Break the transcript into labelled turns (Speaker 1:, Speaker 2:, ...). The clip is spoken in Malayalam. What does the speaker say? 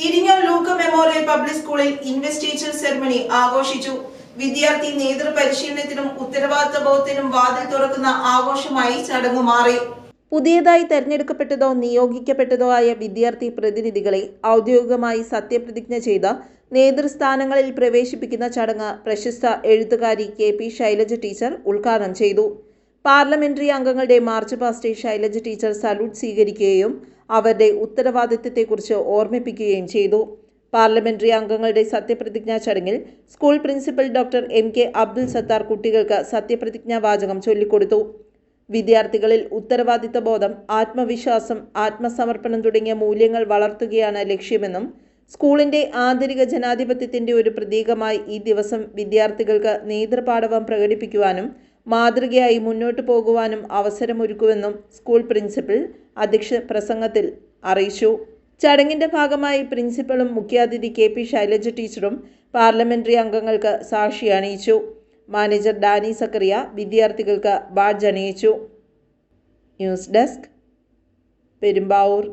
Speaker 1: ഇരിങ്ങൽ ലൂക്ക് മെമ്മോറിയൽ പബ്ലിക് സ്കൂളിൽ ഇൻവെസ്റ്റിഗേഷൻ സെറമണി ആഘോഷിച്ചു. വിദ്യാർത്ഥി നേതൃപരിശീലനത്തിനും ഉത്തരവാദിത്ത ബോധത്തിനും വാതിൽ തുറക്കുന്ന ആഘോഷമായി ചടങ്ങ് മാറി. പുതിയതായി തെരഞ്ഞെടുക്കപ്പെട്ടതോ നിയോഗിക്കപ്പെട്ടതോ ആയ വിദ്യാർത്ഥി പ്രതിനിധികളെ ഔദ്യോഗികമായി സത്യപ്രതിജ്ഞ ചെയ്ത നേതൃസ്ഥാനങ്ങളിൽ പ്രവേശിപ്പിക്കുന്ന ചടങ്ങ് പ്രശസ്ത എഴുത്തുകാരി കെ.പി. ശൈലജ ടീച്ചർ ഉദ്ഘാടനം ചെയ്തു. പാർലമെന്ററി അംഗങ്ങളുടെ march past Shailaja teacher salute സ്വീകരിക്കുകയും അവരുടെ ഉത്തരവാദിത്തത്തെക്കുറിച്ച് ഓർമ്മിപ്പിക്കുകയും ചെയ്തു. പാർലമെന്ററി അംഗങ്ങളുടെ സത്യപ്രതിജ്ഞാ ചടങ്ങിൽ school principal doctor M K. Abdul Sattar കുട്ടികൾക്ക് സത്യപ്രതിജ്ഞാ വാചകം ചൊല്ലിക്കൊടുത്തു. വിദ്യാർത്ഥികളിൽ ഉത്തരവാദിത്ത ബോധം, ആത്മവിശ്വാസം, ആത്മസമർപ്പണം തുടങ്ങിയ മൂല്യങ്ങൾ വളർത്തുകയാണ് ലക്ഷ്യമെന്നും സ്കൂളിന്റെ ആന്തരിക ജനാധിപത്യത്തിന്റെ ഒരു പ്രതീകമായി ഈ ദിവസം വിദ്യാർത്ഥികൾക്ക് നേതൃപാടവം പ്രകടിപ്പിക്കുവാനും മാതൃകയായി മുന്നോട്ടു പോകുവാനും അവസരമൊരുക്കുമെന്നും സ്കൂൾ പ്രിൻസിപ്പൽ അധ്യക്ഷ പ്രസംഗത്തിൽ അറിയിച്ചു. ചടങ്ങിന്റെ ഭാഗമായി പ്രിൻസിപ്പലും മുഖ്യാതിഥി കെ.പി. ശൈലജ ടീച്ചറും പാർലമെന്ററി അംഗങ്ങൾക്ക് സാക്ഷി അണിയിച്ചു. മാനേജർ ഡാനി സക്കറിയ വിദ്യാർത്ഥികൾക്ക് ബാഡ്ജ് അണിയിച്ചു. News desk, Perumbavoor.